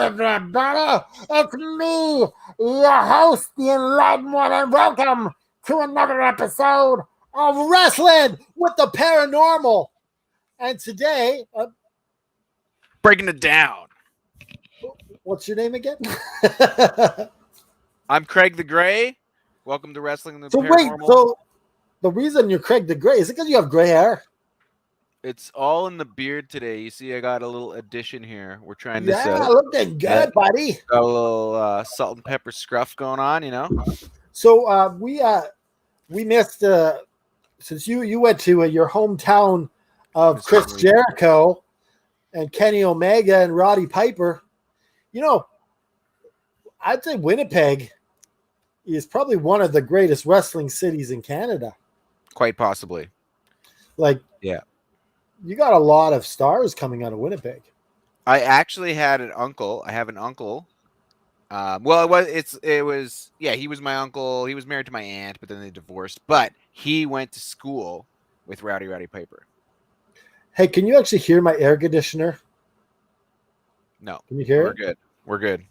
everybody. It's me, your host, the Enlightened One, and welcome to another episode of Wrestling with the Paranormal. And today, breaking it down. What's your name again? I'm Craig the Gray. Welcome to Wrestling with the Paranormal. Wait, so the reason you're Craig the Gray, is it because you have gray hair? It's all in the beard today. You see, I got a little addition here. We're trying to Yeah, looking good, buddy. Got a little salt and pepper scruff going on, you know. So we missed since you went to your hometown of Chris Jericho and Kenny Omega and Roddy Piper. You know, I'd say Winnipeg is probably one of the greatest wrestling cities in Canada. Quite possibly. Yeah. You got a lot of stars coming out of Winnipeg. I actually had an uncle. I have an uncle. He was my uncle. He was married to my aunt, but then they divorced. But he went to school with Roddy Piper. Hey, can you actually hear my air conditioner? No. Can you hear it? We're good.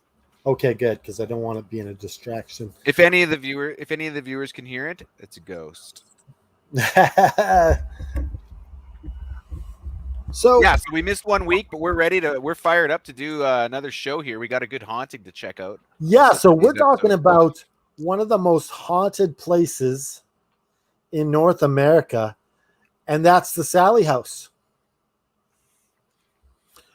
Okay, good, because I don't want to be in a distraction. If any of the viewers can hear it, it's a ghost. So we missed 1 week, but we're fired up to do another show here. We got a good haunting to check out. Yeah, so we're talking about one of the most haunted places in North America, and that's the Sallie house.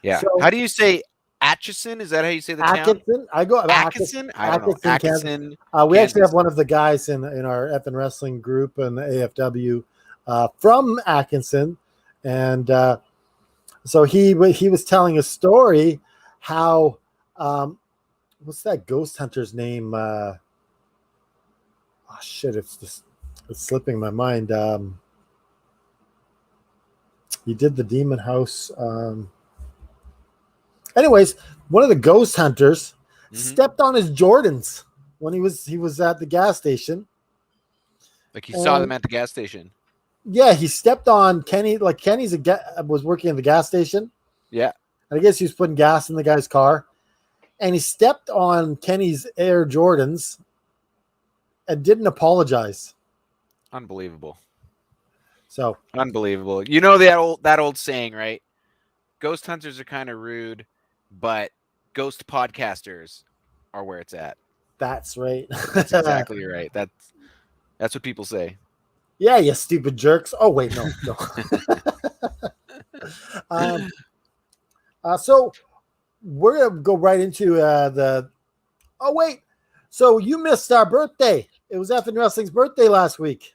Yeah. So, how do you say Atchison? Is that how you say the Atchison? town? I go Atchison. I don't know. Atchison. We actually have one of the guys in our effing wrestling group and the AFW from Atchison, and so he was telling a story how what's that ghost hunter's name? It's slipping my mind. He did the Demon House. Anyways, one of the ghost hunters stepped on his Jordans when he was at the gas station. Like he saw them at the gas station. Yeah, he stepped on Kenny. Like Kenny's was working at the gas station. Yeah, and I guess he was putting gas in the guy's car, and he stepped on Kenny's Air Jordans and didn't apologize. Unbelievable. So unbelievable. You know that old saying, right? Ghost hunters are kind of rude, but ghost podcasters are where it's at. That's right. That's exactly right. That's what people say. Yeah, you stupid jerks. Oh, wait, no. So we're going to go right into oh, wait. So you missed our birthday. It was Effin' Wrestling's birthday last week.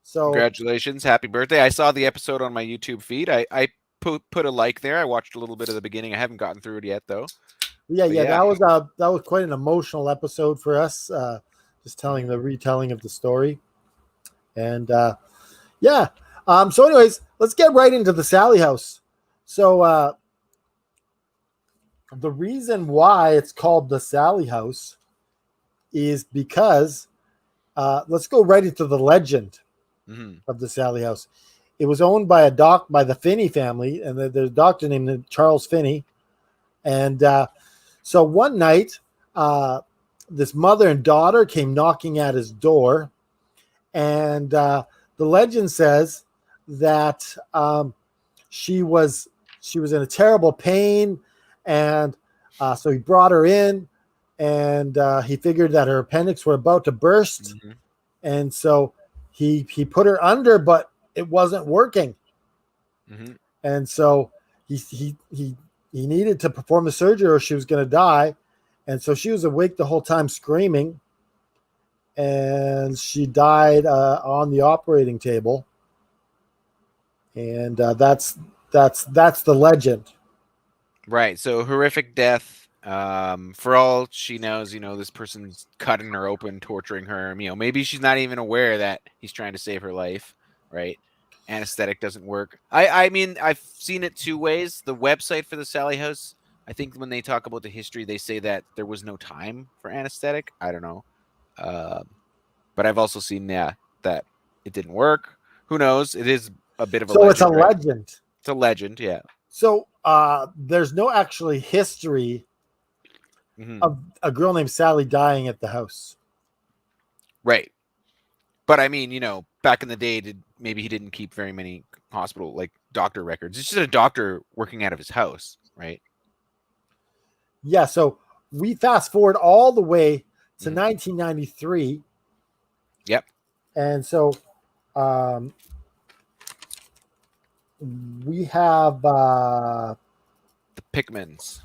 So congratulations. Happy birthday. I saw the episode on my YouTube feed. I put a like there. I watched a little bit of the beginning. I haven't gotten through it yet, though. Yeah. That was quite an emotional episode for us. Just telling the retelling of the story. And so anyways, let's get right into the Sallie house. So the reason why it's called the Sallie house is because let's go right into the legend of the Sallie house. It was owned by by the Finney family, and there's a doctor named Charles Finney. And so one night, this mother and daughter came knocking at his door. And the legend says that she was in a terrible pain, and so he brought her in, and he figured that her appendix were about to burst, and so he put her under, but it wasn't working, and so he needed to perform the surgery or she was going to die, and so she was awake the whole time screaming. And she died on the operating table, and that's the legend. Right. So horrific death. For all she knows, this person's cutting her open, torturing her. Maybe she's not even aware that he's trying to save her life. Right. Anesthetic doesn't work. I mean, I've seen it two ways. The website for the Sallie house, I think when they talk about the history, they say that there was no time for anesthetic. I don't know. But I've also seen that it didn't work. Who knows? It is a bit of a legend. So it's a legend. It's a legend, yeah. So there's no actually history of a girl named Sallie dying at the house. Right. But I mean, back in the day, maybe he didn't keep very many hospital doctor records. It's just a doctor working out of his house, right? Yeah. So we fast forward all the way to 1993. Yep. And so we have the Pickmans.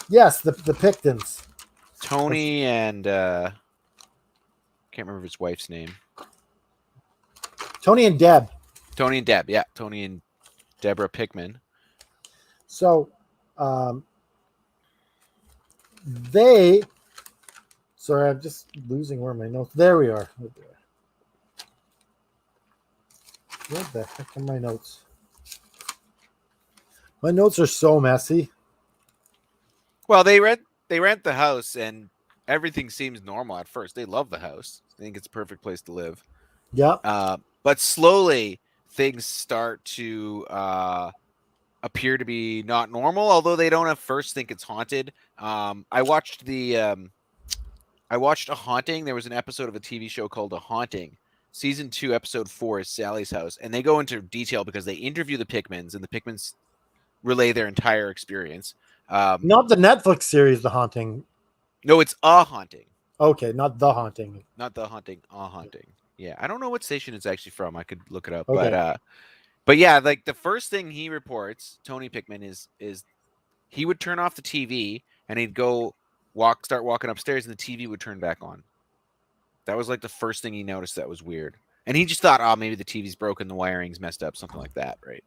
Yes, the Pictons. Tony and can't remember his wife's name. Tony and Deb. Tony and Deb, yeah. Tony and Deborah Pickman. So they sorry, I'm just losing where my notes. There we are. Where the heck are my notes? My notes are so messy. Well, they rent the house and everything seems normal at first. They love the house. I think it's a perfect place to live. Yeah. But slowly things start to appear to be not normal, although they don't at first think it's haunted. I watched A Haunting. There was an episode of a TV show called A Haunting. Season 2, episode 4 is Sallie's house, and they go into detail because they interview the Pickmans, and the Pickmans relay their entire experience. Not the Netflix series, The Haunting. No, it's A Haunting. Okay, not The Haunting. Not The Haunting, A Haunting. Yeah, I don't know what station it's actually from. I could look it up, Okay. but yeah, the first thing he reports, Tony Pickman, is he would turn off the TV and he'd go start walking upstairs, and the TV would turn back on. That was the first thing he noticed that was weird. And he just thought, oh, maybe the TV's broken, the wiring's messed up, something like that, right?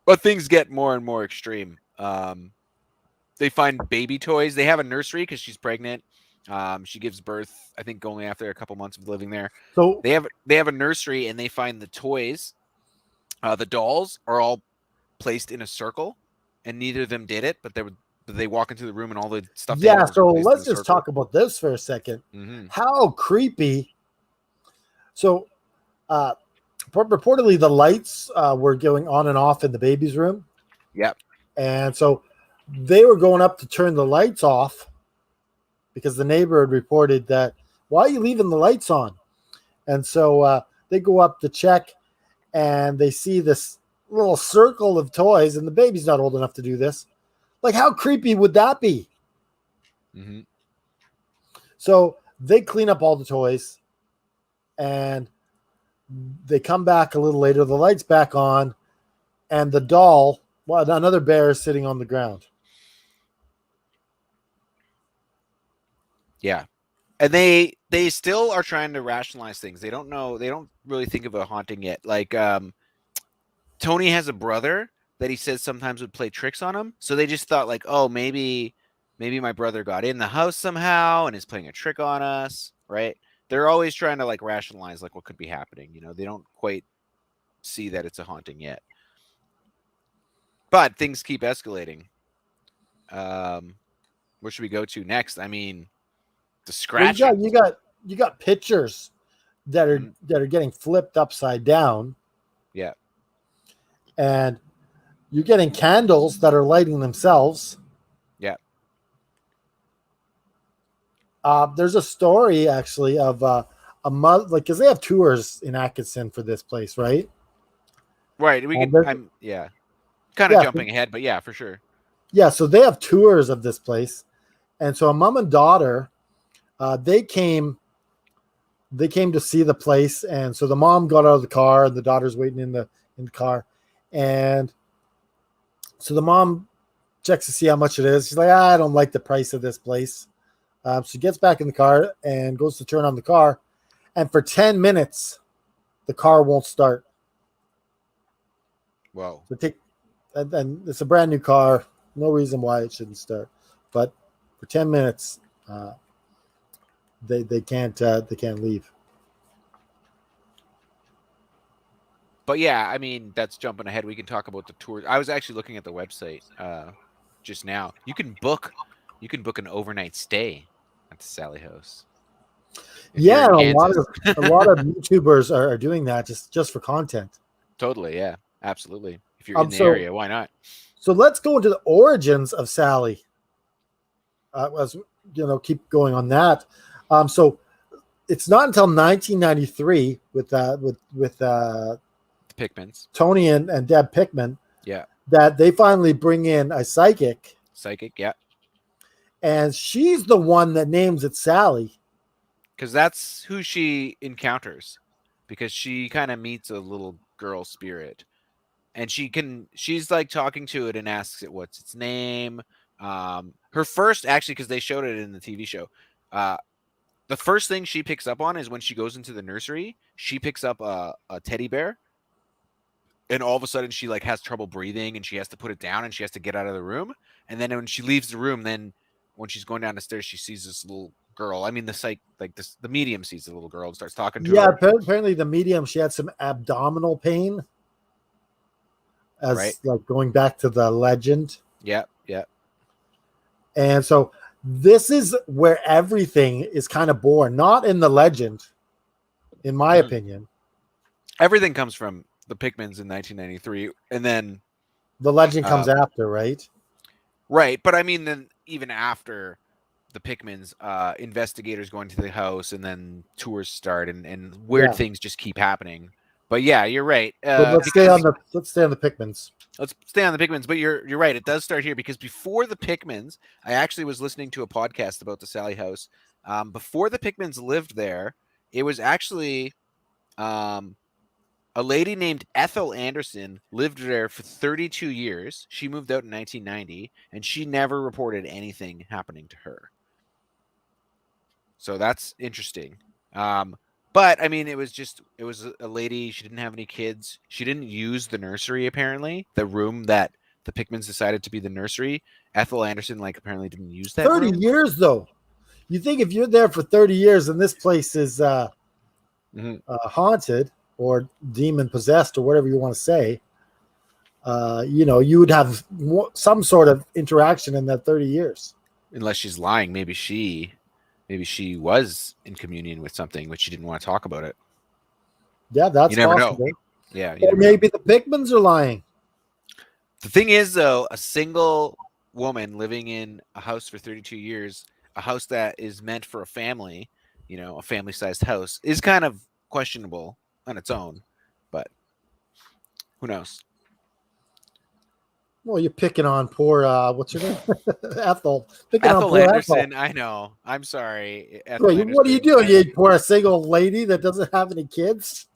But things get more and more extreme. They find baby toys. They have a nursery because she's pregnant. She gives birth, I think, only after a couple months of living there. So they have a nursery, and they find the toys. The dolls are all placed in a circle, and neither of them did it, but they walk into the room and all the stuff. Yeah, so let's just talk about this for a second. Mm-hmm. How creepy. So reportedly the lights were going on and off in the baby's room. Yep. And so they were going up to turn the lights off because the neighbor had reported that, why are you leaving the lights on? And so they go up to check, and they see this little circle of toys, and the baby's not old enough to do this. How creepy would that be? Mm-hmm. So they clean up all the toys, and they come back a little later. The light's back on, and the doll, another bear, is sitting on the ground. Yeah. And they still are trying to rationalize things. They don't know. They don't really think of a haunting yet. Tony has a brother that he says sometimes would play tricks on him. So they just thought oh, maybe my brother got in the house somehow and is playing a trick on us, right? They're always trying to rationalize what could be happening. They don't quite see that it's a haunting yet. But things keep escalating. Where should we go to next? I mean, the scratching. Well, you got pictures that are getting flipped upside down. Yeah. And you're getting candles that are lighting themselves. Yeah. There's a story actually of a mother, because they have tours in Atkinson for this place, right? Right. We can. Kind of jumping ahead, but yeah, for sure. Yeah. So they have tours of this place, and so a mom and daughter, they came to see the place, and so the mom got out of the car, and the daughter's waiting in the car, and so the mom checks to see how much it is. She's like, I don't like the price of this place. She gets back in the car and goes to turn on the car. And for 10 minutes, the car won't start. Wow. And it's a brand new car. No reason why it shouldn't start. But for 10 minutes, they can't leave. But yeah, I mean, that's jumping ahead. We can talk about the tours. I was actually looking at the website just now. You can book an overnight stay at the Sallie house. Yeah, a lot of YouTubers are doing that just for content. Totally, yeah, absolutely. If you're in the area, why not? So let's go into the origins of Sallie. as keep going on that. So it's not until 1993 with Pickmans. Tony and Deb Pickman, Yeah, that they finally bring in a psychic, yeah, and she's the one that names it Sallie. because that's who she encounters, because she kind of meets a little girl spirit, and she's like talking to it and asks it what's its name. Her first, actually, because they showed it in the TV show, the first thing she picks up on is when she goes into the nursery, she picks up a teddy bear, and all of a sudden she like has trouble breathing and she has to put it down and she has to get out of the room. And then when she leaves the room, then when she's going down the stairs, she sees this little girl. I mean, the medium sees the little girl and starts talking to her. Apparently the medium, she had some abdominal pain, as Right. like going back to the legend. Yeah. And so this is where everything is kind of born, not in the legend, in my opinion. Everything comes from the Pickmans in 1993, and then the legend comes after, right? Right, but I mean, then even after the Pickmans, investigators going to the house, and then tours start, and weird things just keep happening. But yeah, you're right. Let's stay on the Pickmans. Let's stay on the Pickmans. But you're right. It does start here, because before the Pickmans, I actually was listening to a podcast about the Sallie house. Before the Pickmans lived there, it was actually a lady named Ethel Anderson lived there for 32 years. She moved out in 1990, and she never reported anything happening to her. So that's interesting. But I mean, it was a lady. She didn't have any kids. She didn't use the nursery, apparently. The room that the Pickmans decided to be the nursery, Ethel Anderson apparently didn't use that 30 room. Years though. You think if you're there for 30 years and this place is haunted or demon possessed or whatever you want to say, you would have some sort of interaction in that 30 years. Unless she's lying. Maybe she was in communion with something, but she didn't want to talk about it. Yeah, that's you never possible. know. Yeah, or maybe the Pickmans are lying. The thing is, though, a single woman living in a house for 32 years, a house that is meant for a family, a family-sized house, is kind of questionable on its own, but who knows? Well, you're picking on poor what's her name? Ethel. Ethel Anderson. I know. I'm sorry. Wait, what are you doing? You poor single lady that doesn't have any kids.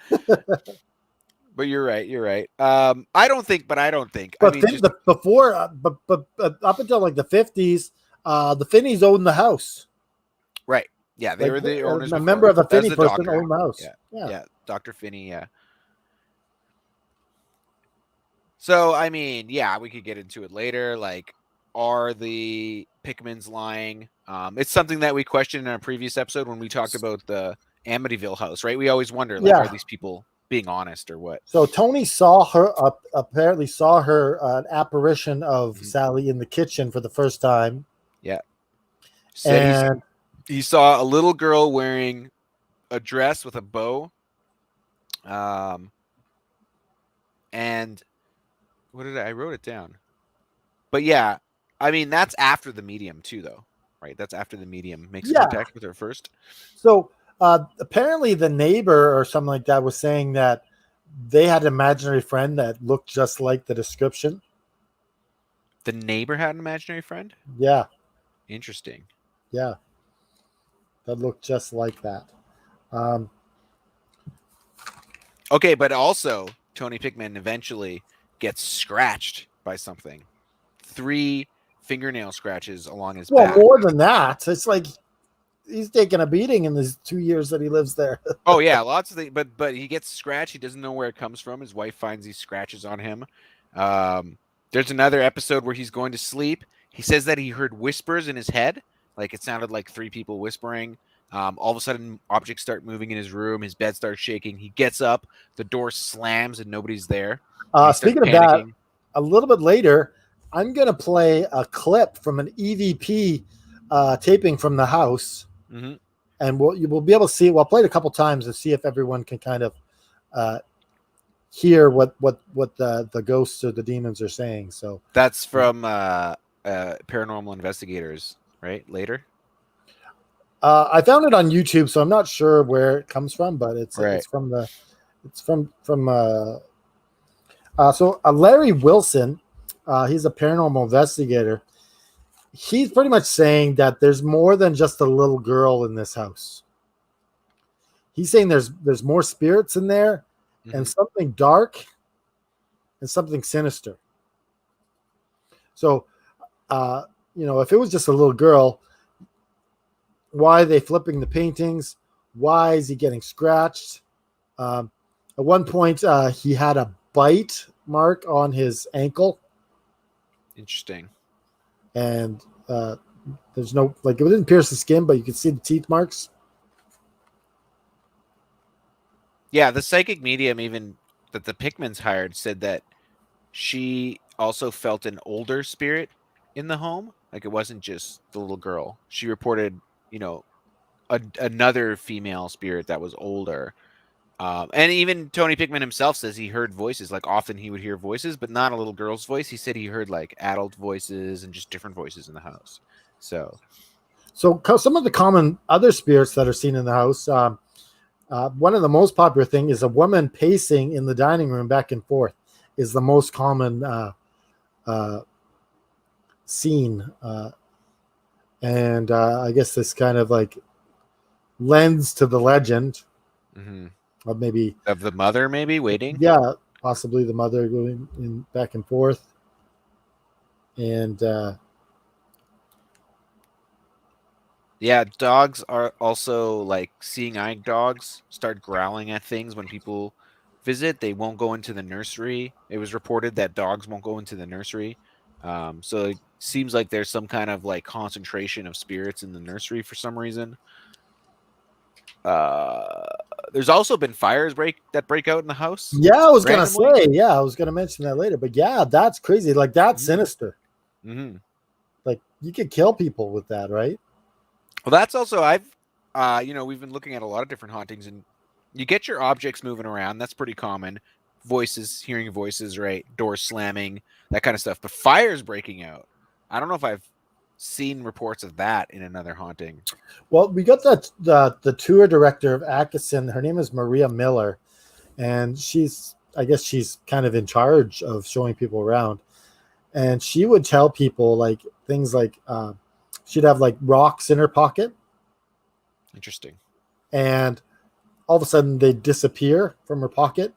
But you're right. I don't think. But I mean, before, up until like the 50s, the Finneys owned the house. Right. Yeah, they were the owners. A member of the Finney person owned the house. Yeah, Dr. Finney. Yeah. So I mean, yeah, we could get into it later. Like, are the Pickmans lying? It's something that we questioned in a previous episode when we talked about the Amityville house. Right? We always wonder, are these people being honest or what? So Tony apparently saw her an apparition of Sallie in the kitchen for the first time. Yeah. And he saw a little girl wearing a dress with a bow. And what did I wrote it down? But yeah, I mean, that's after the medium too, though, right? That's after the medium makes contact with her first. So apparently the neighbor or something like that was saying that they had an imaginary friend that looked just like the description. The neighbor had an imaginary friend? Yeah. Interesting. Yeah. That looked just like that. Okay, but also Tony Pickman eventually gets scratched by something. 3 fingernail scratches along his back. Well, more than that. It's like he's taking a beating in the 2 years that he lives there. Oh yeah, lots of things. But he gets scratched. He doesn't know where it comes from. His wife finds these scratches on him. There's another episode where he's going to sleep. He says that he heard whispers in his head. Like it sounded like 3 people whispering. All of a sudden, objects start moving in his room. His bed starts shaking. He gets up. The door slams and nobody's there. Speaking of that, a little bit later, I'm going to play a clip from an EVP taping from the house. Mm-hmm. And you will be able to see it. Well, I'll play it a couple times to see if everyone can kind of hear what the ghosts or the demons are saying. So that's from a paranormal investigators, right? Later. I found it on YouTube, so I'm not sure where it comes from, but Right. it's from Larry Wilson. He's a paranormal investigator. He's pretty much saying that there's more than just a little girl in this house. He's saying there's more spirits in there, and something dark and something sinister. So, if it was just a little girl, why are they flipping the paintings? Why is he getting scratched? At one point, he had a bite mark on his ankle. Interesting. And there's no, like, it didn't pierce the skin, but you could see the teeth marks. Yeah, the psychic medium even that the Pickmans hired said that she also felt an older spirit in the home. Like it wasn't just the little girl. She reported, another female spirit that was older. And even Tony Pickman himself says he heard voices. Like often he would hear voices, but not a little girl's voice. He said he heard like adult voices and just different voices in the house. So some of the common other spirits that are seen in the house, one of the most popular thing is a woman pacing in the dining room back and forth is the most common scene. And I guess this kind of like lends to the legend of maybe of the mother, maybe waiting. Yeah, possibly the mother going in back and forth. And yeah, dogs are also like seeing eye dogs start growling at things when people visit. They won't go into the nursery. It was reported that dogs won't go into the nursery. So it seems like there's some kind of like concentration of spirits in the nursery for some reason. There's also been fires break out in the house. Yeah, I was gonna mention that later. But yeah, that's crazy. Like that's sinister. Like you could kill people with that, right? Well, that's also we've been looking at a lot of different hauntings, and you get your objects moving around. That's pretty common. Voices, hearing voices, right? Doors slamming, that kind of stuff. But fires breaking out. I don't know if I've seen reports of that in another haunting. Well, we got the tour director of Atkinson. Her name is Maria Miller, and I guess she's kind of in charge of showing people around. And she would tell people like things like she'd have like rocks in her pocket. Interesting. And all of a sudden they'd disappear from her pocket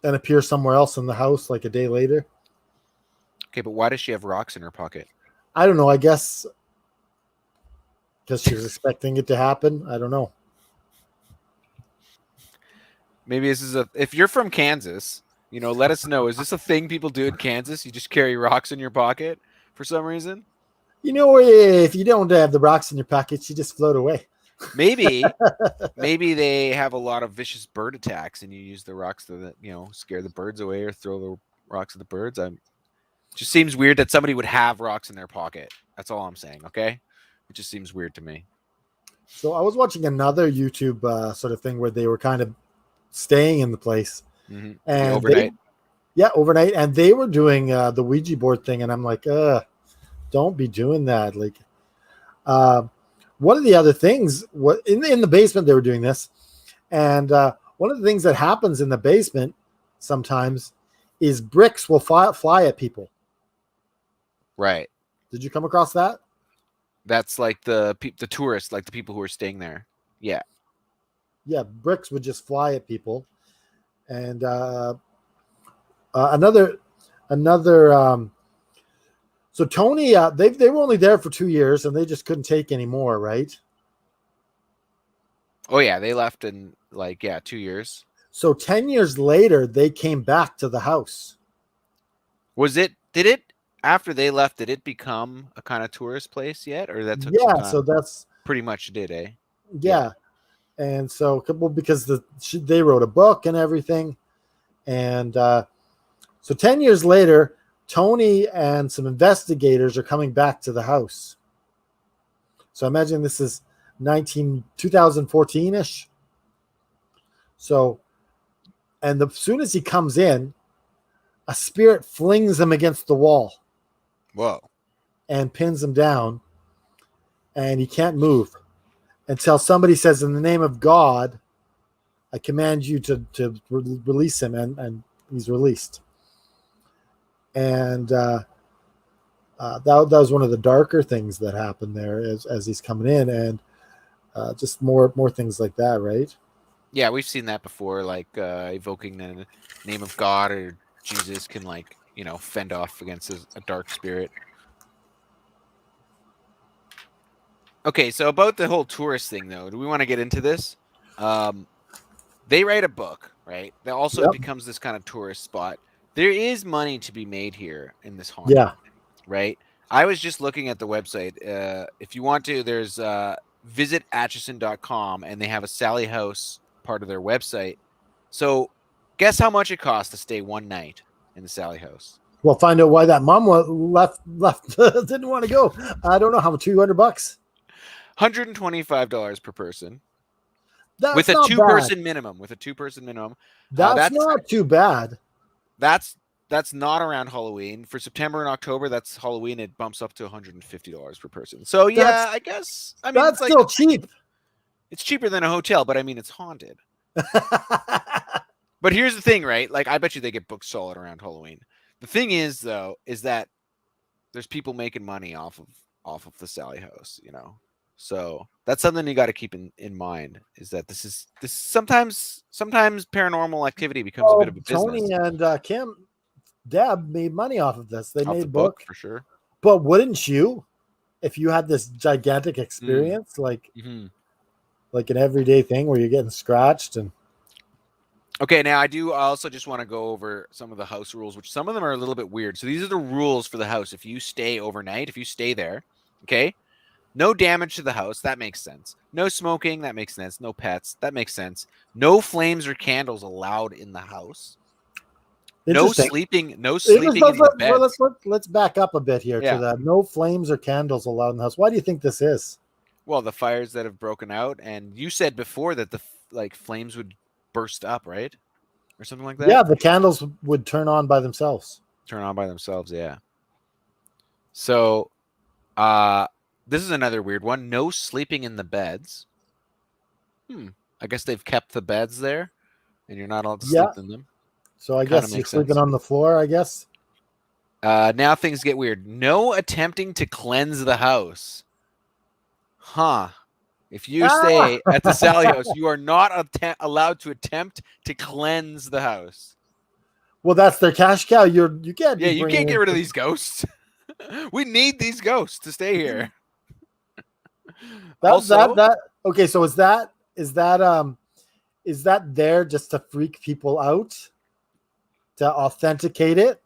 and appear somewhere else in the house like a day later. Okay, but why does she have rocks in her pocket? I don't know. I guess because she was expecting it to happen. I don't know. Maybe this is if you're from Kansas, let us know. Is this a thing people do in Kansas? You just carry rocks in your pocket for some reason? If you don't have the rocks in your pockets, you just float away. Maybe they have a lot of vicious bird attacks and you use the rocks to, scare the birds away or throw the rocks at the birds. Just seems weird that somebody would have rocks in their pocket. That's all I'm saying. Okay. It just seems weird to me. So I was watching another YouTube sort of thing where they were kind of staying in the place and overnight. Overnight. And they were doing the Ouija board thing. And I'm like, don't be doing that. Like, one of the other things in the basement, they were doing this. And one of the things that happens in the basement sometimes is bricks will fly at people. Right. Did you come across that? That's like the tourists, like the people who are staying there. Yeah. Yeah. Bricks would just fly at people. And another so Tony, they were only there for 2 years and they just couldn't take any more, right? Oh yeah, they left in 2 years. So 10 years later, they came back to the house. After they left, did it become a kind of tourist place yet? Or that took some time? So that's pretty much did, eh? Yeah. And so, because they wrote a book and everything. And so 10 years later, Tony and some investigators are coming back to the house. So I imagine this is 2014-ish. So, and as soon as he comes in, a spirit flings him against the wall. Whoa. and pins him down, and he can't move until somebody says, "In the name of God, I command you to release him," and he's released. And that was one of the darker things that happened there as he's coming in, and just more things like that, right? Yeah, we've seen that before, like evoking the name of God or Jesus can, like, fend off against a dark spirit. Okay, so about the whole tourist thing, though, do we want to get into this? They write a book, right? That also Yep. it becomes this kind of tourist spot. There is money to be made here in this haunting, Yeah. right? I was just looking at the website. If you want to, there's visit Atchison.com, and they have a Sallie House part of their website. So guess how much it costs to stay one night in the Sallie House? We'll find out why that mom left didn't want to go. I don't know how much. $200. $125 per person. That's With a not two-person bad. minimum. With a two-person minimum. That's not too bad. That's not around Halloween. For September and October, that's Halloween. It bumps up to $150 per person. So yeah, I guess. I mean, that's it's still cheap. It's cheaper than a hotel, but I mean, it's haunted. But here's the thing, right? Like, I bet you they get booked solid around Halloween. The thing is, though, is that there's people making money off of the Sallie House, So that's something you got to keep in mind, is that this sometimes paranormal activity becomes a bit of a business. Tony and Deb made money off of this. They off made the book for sure. But wouldn't you, if you had this gigantic experience, like an everyday thing where you're getting scratched and. Okay, now I also just want to go over some of the house rules, which some of them are a little bit weird. So these are the rules for the house. If you stay overnight, if you stay there, okay, no damage to the house. That makes sense. No smoking. That makes sense. No pets. That makes sense. No flames or candles allowed in the house. No sleeping. No sleeping in the bed. Let's back up a bit here to that. No flames or candles allowed in the house. Why do you think this is? Well, the fires that have broken out, and you said before that the flames would burst up, right? Or something like that? Yeah, the candles would turn on by themselves. Yeah. So, this is another weird one. No sleeping in the beds. I guess they've kept the beds there, and you're not allowed to sleep in them. So I guess you're sleeping on the floor, I guess. Now things get weird. No attempting to cleanse the house. Huh. If you stay at the Sallie House, you are not allowed to attempt to cleanse the house. Well, that's their cash cow. You can't. Yeah, you can't get rid of these ghosts. We need these ghosts to stay here. Okay, so is that there just to freak people out, to authenticate it?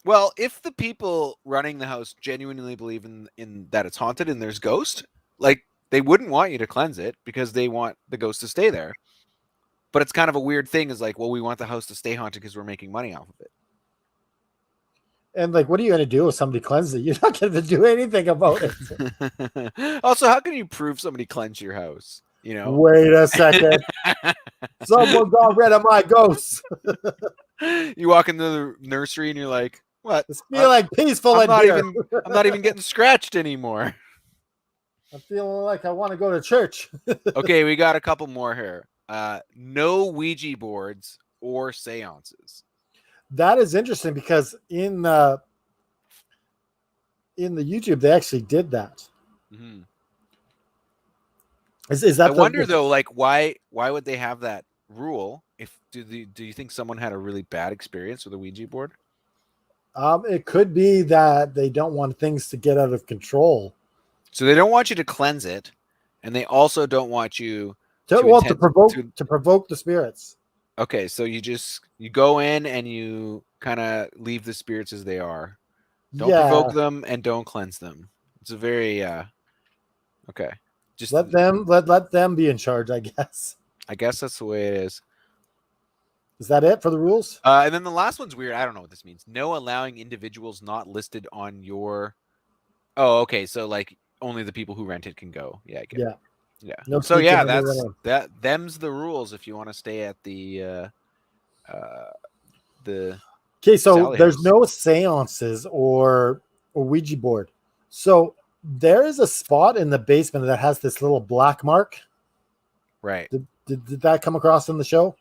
Well, if the people running the house genuinely believe in that it's haunted and there's ghosts, like, they wouldn't want you to cleanse it because they want the ghost to stay there. But it's kind of a weird thing, is like, well, we want the house to stay haunted because we're making money off of it. And like, what are you going to do if somebody cleanses it? You're not going to do anything about it. Also, how can you prove somebody cleansed your house? Wait a second. Someone got rid of my ghosts. You walk into the nursery and you're like, what? It's feeling peaceful in here. I'm not even getting scratched anymore. I'm feeling like I want to go to church. Okay, we got a couple more here. No Ouija boards or seances. That is interesting because in the YouTube they actually did that. Mm-hmm. Is that? I wonder though, like, why would they have that rule? Do you think someone had a really bad experience with a Ouija board? It could be that they don't want things to get out of control. So they don't want you to cleanse it, and they also don't want you to provoke the spirits. Okay, so you go in and you kind of leave the spirits as they are. Don't provoke them and don't cleanse them. It's a very okay. Just let them be in charge, I guess. I guess that's the way it is. Is that it for the rules? And then the last one's weird. I don't know what this means. No allowing individuals not listed on your. Oh, okay. So like only the people who rent it can go. Yeah, I get it. Yeah. No, so yeah, them's the rules if you want to stay at the Okay, so there's no seances or or Ouija board. So there is a spot in the basement that has this little black mark. Right. Did that come across in the show?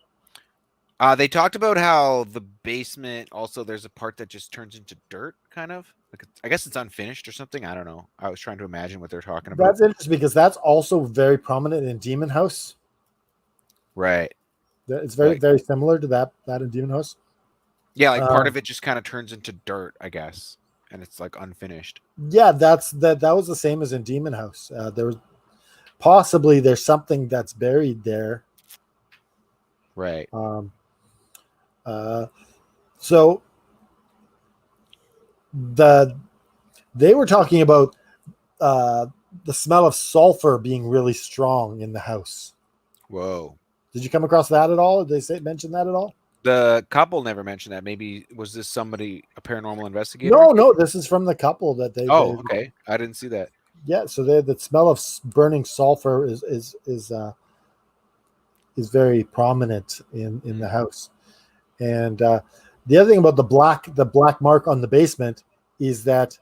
They talked about how the basement also there's a part that just turns into dirt, kind of. Like I guess it's unfinished or something. I don't know. I was trying to imagine what they're talking about. That's interesting because that's also very prominent in Demon House. Right. It's very very similar to that in Demon House. Yeah, like part of it just kind of turns into dirt, I guess, and it's like unfinished. Yeah, that was the same as in Demon House. There was possibly there's something that's buried there. Right. So they were talking about the smell of sulfur being really strong in the house. Whoa. Did you come across that at all? Did they mention that at all? The couple never mentioned that. Maybe was this somebody, a paranormal investigator? No, this is from the couple that they. Oh, okay. I didn't see that. Yeah, so the smell of burning sulfur is very prominent in the house. And the other thing about the black mark on the basement is that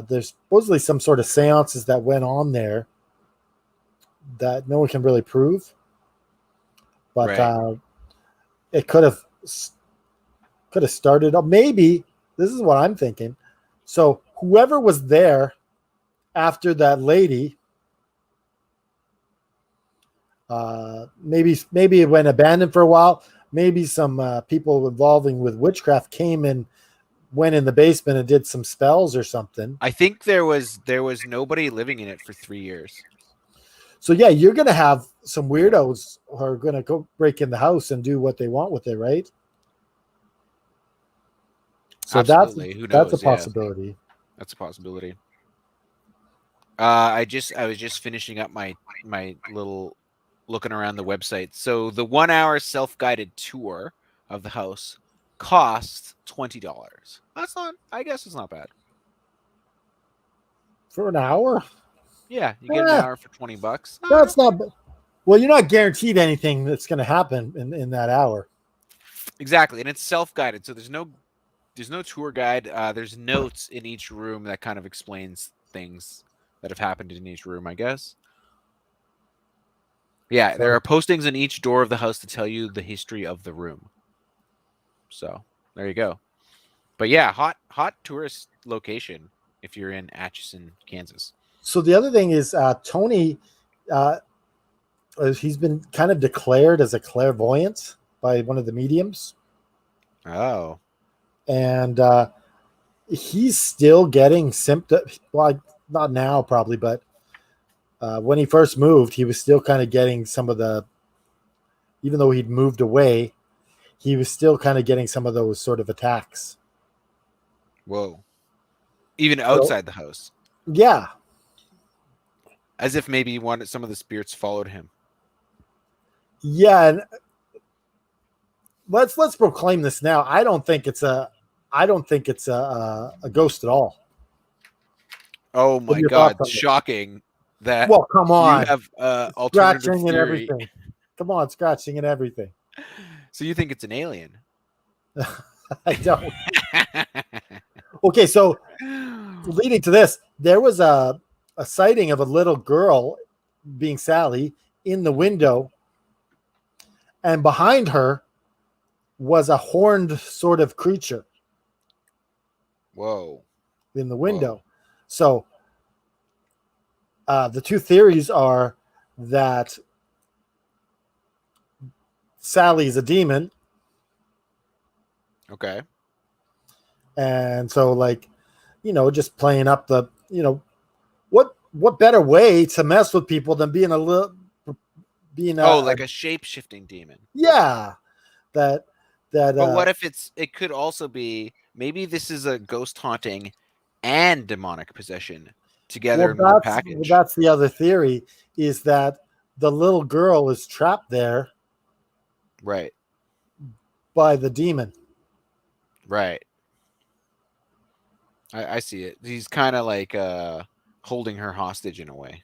there's supposedly some sort of seances that went on there that no one can really prove, but right. It could have started up. Maybe this is what I'm thinking. So whoever was there after that lady, maybe it went abandoned for a while. Maybe some people involving with witchcraft came and went in the basement and did some spells or something. I think there was nobody living in it for 3 years. So yeah, you're gonna have some weirdos who are gonna go break in the house and do what they want with it, right? So absolutely. that's a possibility. Yeah. That's a possibility. I was just finishing up my little looking around the website. So the 1 hour self-guided tour of the house costs $20. That's not. I guess it's not bad for an hour. Yeah, you get an hour for $20. That's not. Well, you're not guaranteed anything that's going to happen in that hour. Exactly, and it's self-guided, so there's no tour guide. There's notes in each room that kind of explains things that have happened in each room, I guess. Yeah, there are postings in each door of the house to tell you the history of the room. So there you go. But yeah, hot tourist location if you're in Atchison, Kansas. So the other thing is Tony, he's been kind of declared as a clairvoyant by one of the mediums. Oh. And he's still getting symptoms. Well, not now probably, but when he first moved, he was still kind of getting some of the, even though he'd moved away, he was still kind of getting some of those sort of attacks. Whoa. Even outside the house. Yeah. As if maybe some of the spirits followed him. Yeah, and let's proclaim this now. I don't think it's a ghost at all. Oh my God! Shocking that. Well, come on. You have alternative scratching theory. And everything. Come on, scratching and everything. So you think it's an alien? I don't. Okay, so leading to this, there was a sighting of a little girl, being Sallie, in the window, and behind her was a horned sort of creature. Whoa. In the window. Whoa. So the two theories are that Sallie is a demon. Okay. And so, like, just playing up the, what better way to mess with people than being like a shape-shifting demon. Yeah. But what if it could also be, maybe this is a ghost haunting and demonic possession together in one package. That's the other theory, is that the little girl is trapped there. Right. By the demon. Right. I see it. He's kind of like holding her hostage in a way.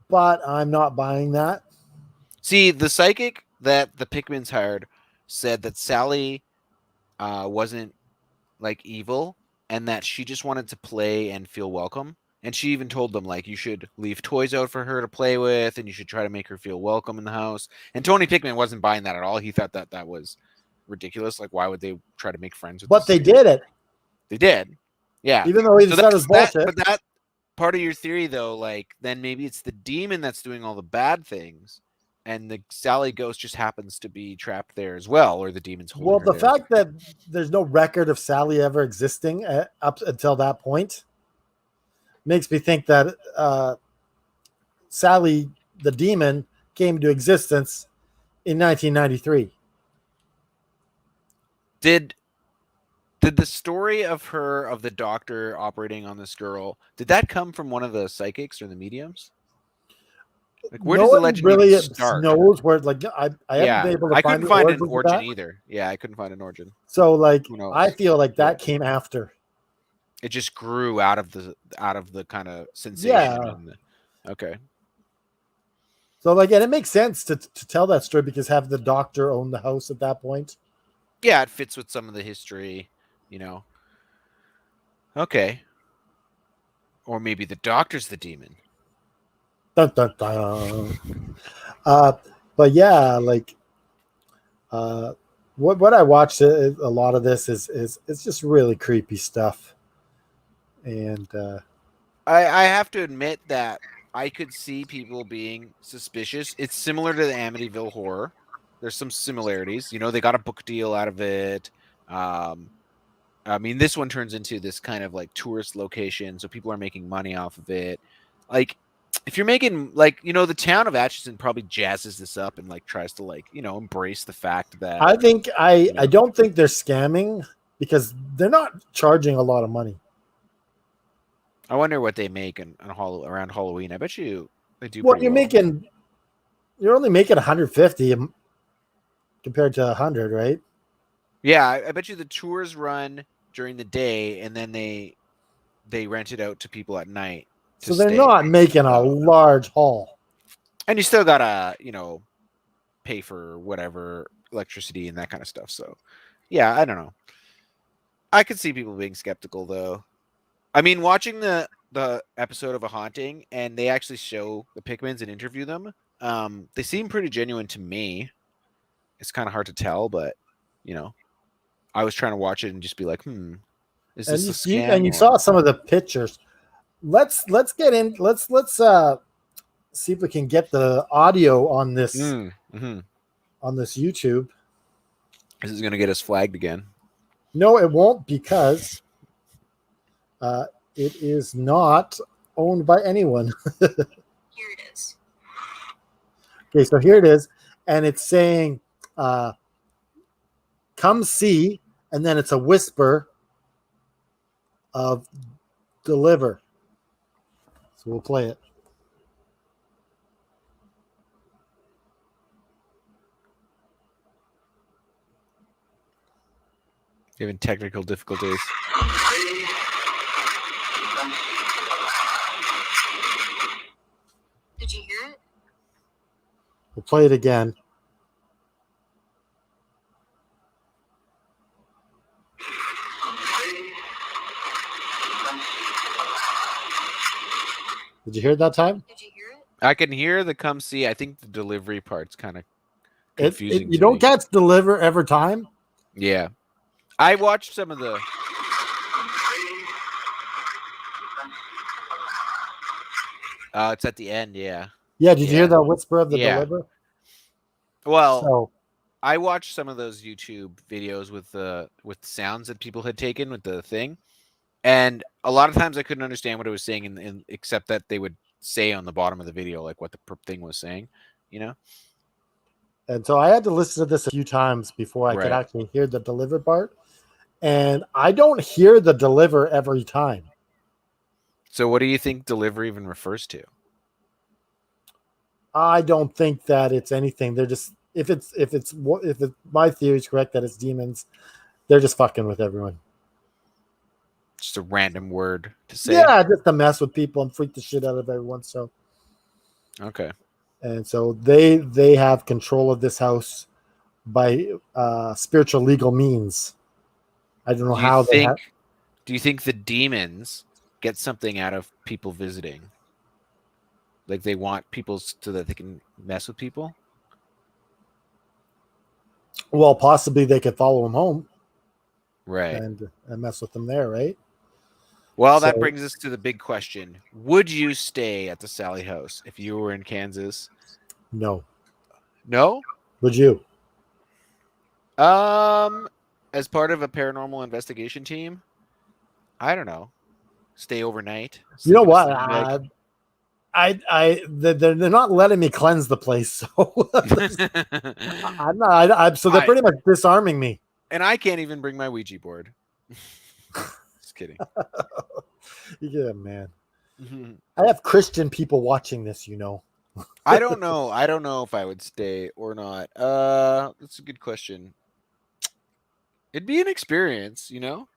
But I'm not buying that. See, the psychic that the Pickmans hired said that Sallie wasn't like evil and that she just wanted to play and feel welcome. And she even told them, like, you should leave toys out for her to play with, and you should try to make her feel welcome in the house. And Tony Pickman wasn't buying that at all. He thought that was ridiculous. Like, why would they try to make friends with But this? they did it. They did. Yeah. Even though he said it was bullshit. But that part of your theory, though, like, then maybe it's the demon that's doing all the bad things, and the Sallie ghost just happens to be trapped there as well, or the demon's holding her the there. fact that there's no record of Sallie ever existing up until that point makes me think that Sallie, the demon, came to existence in 1993. Did the story of the doctor operating on this girl, did that come from one of the psychics or the mediums? Like, where does the legend really even start? knows where. Like, I haven't been able to. I couldn't find an origin either. Yeah, I couldn't find an origin. So, like, I feel like that came after. It just grew out of the kind of sensation. Yeah. Okay. So, like, and it makes sense to tell that story because have the doctor own the house at that point. Yeah, it fits with some of the history, Okay. Or maybe the doctor's the demon. Dun, dun, dun. But yeah, like, what I watched a lot of this is it's just really creepy stuff, and I have to admit that I could see people being suspicious. It's similar to the Amityville Horror. There's some similarities. They got a book deal out of it. I mean, this one turns into this kind of like tourist location, so people are making money off of it. Like, if you're making, like, the town of Atchison probably jazzes this up and like tries to, like, embrace the fact that I think I don't think they're scamming because they're not charging a lot of money. I wonder what they make around Halloween. I bet you they do. Well, you're only making 150 compared to 100, right? Yeah, I bet you the tours run during the day and then they rent it out to people at night. So they're not making a large haul. And you still gotta, pay for whatever electricity and that kind of stuff. So, yeah, I don't know. I could see people being skeptical, though. I mean, watching the episode of A Haunting, and they actually show the Pickmans and interview them, they seem pretty genuine to me. It's kind of hard to tell, but, I was trying to watch it and just be like, is this a scam? And you saw some of the pictures. Let's get in. Let's see if we can get the audio on this on this YouTube. This is going to get us flagged again. No, it won't, because it is not owned by anyone. Here it is. Okay, so here it is, and it's saying, "Come see," and then it's a whisper of "deliver." So we'll play it. Given technical difficulties. Did you hear it? We'll play it again. Did you hear it that time? Did you hear it? I can hear the come see. I think the delivery part's kind of confusing. You don't catch deliver every time? Yeah. I watched some of the... it's at the end, yeah. Yeah, did you hear the whisper of the deliver? Well, I watched some of those YouTube videos with sounds that people had taken with the thing. And a lot of times I couldn't understand what it was saying, except that they would say on the bottom of the video, like, what the thing was saying, And so I had to listen to this a few times before I could actually hear the deliver part. And I don't hear the deliver every time. So what do you think deliver even refers to? I don't think that it's anything. They're just, if my theory is correct that it's demons, they're just fucking with everyone. Just a random word to say. Yeah, just to mess with people and freak the shit out of everyone. So, okay. And so they have control of this house by spiritual legal means. I don't know how they have. Do you think the demons get something out of people visiting? Like they want people so that they can mess with people? Well, possibly they could follow him home Right. and mess with them there, right? Well, that So- brings us to the big question. Would you stay at the Sallie house if you were in Kansas? No. No? Would you? As part of a paranormal investigation team? I don't know. Stay overnight. You know sleep in a what? sleeping bag. They're not letting me cleanse the place, so I'm not. So they're I- pretty much disarming me. And I can't even bring my Ouija board. Just kidding. Yeah, man. I have Christian people watching this, you know. I don't know. I don't know if I would stay or not. That's a good question. It'd be an experience, you know?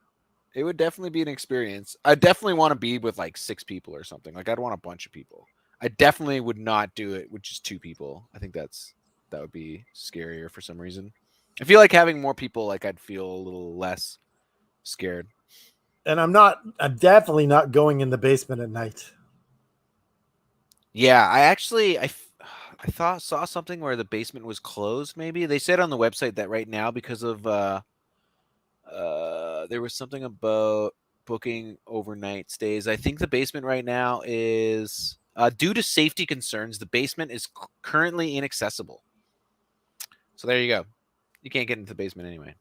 It would definitely be an experience. I definitely want to be with like 6 people or something. Like I'd want a bunch of people. I definitely would not do it with just 2 people. I think that would be scarier for some reason. I feel like having more people, like I'd feel a little less scared. And I'm definitely not going in the basement at night. Yeah, I saw something where the basement was closed. Maybe they said on the website that right now because of there was something about booking overnight stays. I think the basement right now is due to safety concerns. The basement is currently inaccessible. So there you go. You can't get into the basement anyway.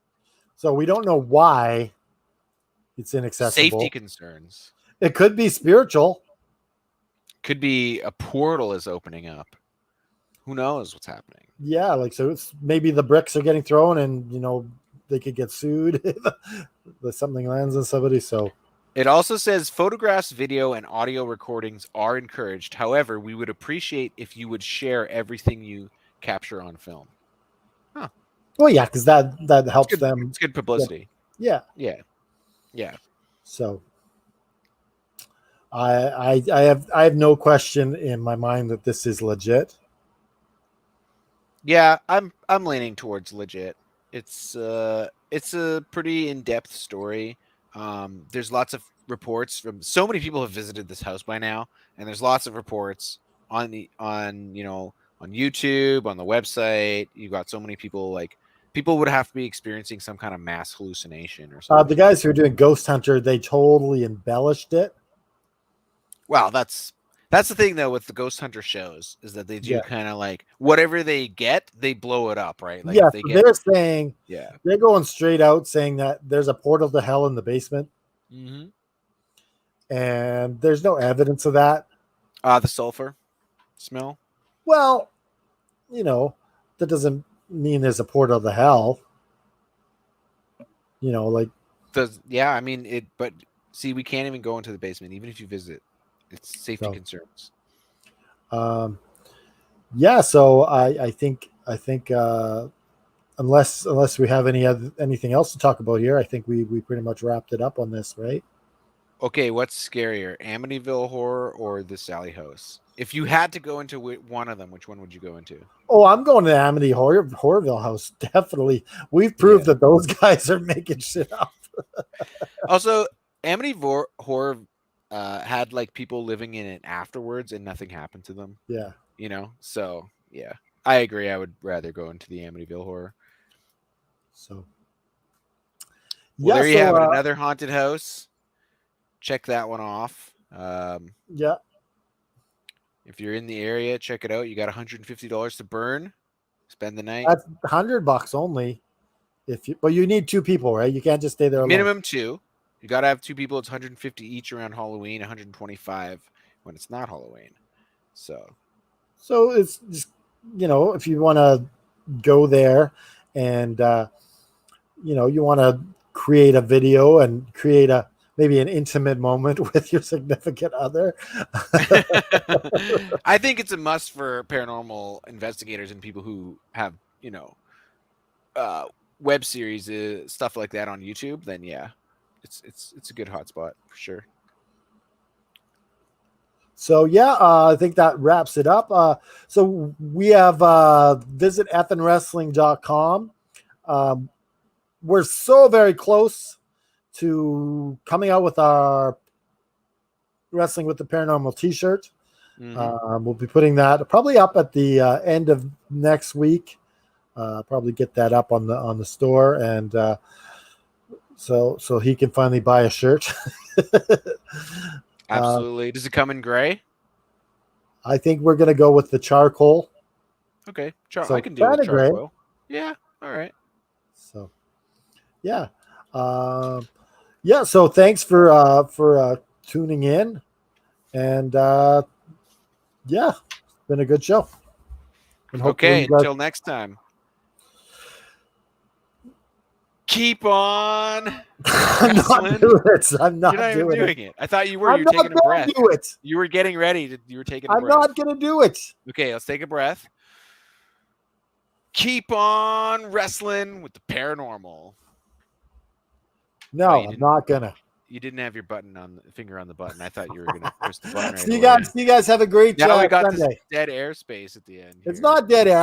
So we don't know why it's inaccessible. Safety concerns. It could be spiritual. Could be a portal is opening up. Who knows what's happening? Yeah, like so it's maybe the bricks are getting thrown and you know they could get sued if something lands on somebody. So it also says photographs, video, and audio recordings are encouraged. However, we would appreciate if you would share everything you capture on film. Huh. Well, yeah, because that helps them. It's good publicity. Yeah. So I have no question in my mind that this is legit. Yeah, I'm leaning towards legit. It's a pretty in-depth story. There's lots of reports from so many people have visited this house by now, and there's lots of reports on YouTube, on the website. You got so many people like people would have to be experiencing some kind of mass hallucination or something. The guys who are doing Ghost Hunter, they totally embellished it. Wow, that's the thing though with the Ghost Hunter shows is that they do kind of like whatever they get, they blow it up, right? Like they're saying they're going straight out saying that there's a portal to hell in the basement, and there's no evidence of that. The sulfur smell. Well, you know that doesn't mean there's a portal to hell. You know, like I mean it, but see, we can't even go into the basement, even if you visit. It's safety concerns. Yeah, so I think unless we have anything else to talk about here, I think we pretty much wrapped it up on this, right? Okay, what's scarier, Amityville Horror or the Sallie House? If you had to go into one of them, which one would you go into? Oh, I'm going to the Horrorville House, definitely. We've proved that those guys are making shit up. Also, Amityville Horror had like people living in it afterwards and nothing happened to them. Yeah. You know? So, yeah. I agree. I would rather go into the Amityville Horror. So. Well, there you have it. Another haunted house. Check that one off. Yeah. If you're in the area, check it out. You got $150 to burn. Spend the night. That's $100 only. But you need 2 people, right? You can't just stay there alone. Minimum 2. You got to have 2 people. It's 150 each around Halloween, 125 when it's not Halloween. So it's just, you know, if you want to go there and, you know, you want to create a video and create maybe an intimate moment with your significant other. I think it's a must for paranormal investigators and people who have, you know, web series, stuff like that on YouTube. Then yeah. It's a good hotspot for sure. So yeah, I think that wraps it up. So we have visit ethanwrestling.com. We're so very close to coming out with our Wrestling with the Paranormal t-shirt. We'll be putting that probably up at the end of next week. Probably get that up on the store, and so he can finally buy a shirt. Absolutely. Does it come in gray? I think we're gonna go with the charcoal. Okay, So I can deal with kinda gray. charcoal. Yeah, all right. So, yeah, yeah. So thanks for tuning in, and yeah, it's been a good show. And hopefully Okay, you guys- until next time. Keep on. I'm not wrestling. doing it. I'm not You're not even doing doing it. I thought you were. I'm You're not taking a gonna breath. do it. You were getting ready. You were taking a I'm breath. not gonna do it. Okay, let's take a breath. Keep on wrestling with the paranormal. No, Oh, you I'm didn't- not gonna. You didn't have your finger on the button. I thought you were gonna press the button right See away. you guys have a great Now we got Sunday. this dead airspace at the end. It's here. not dead air.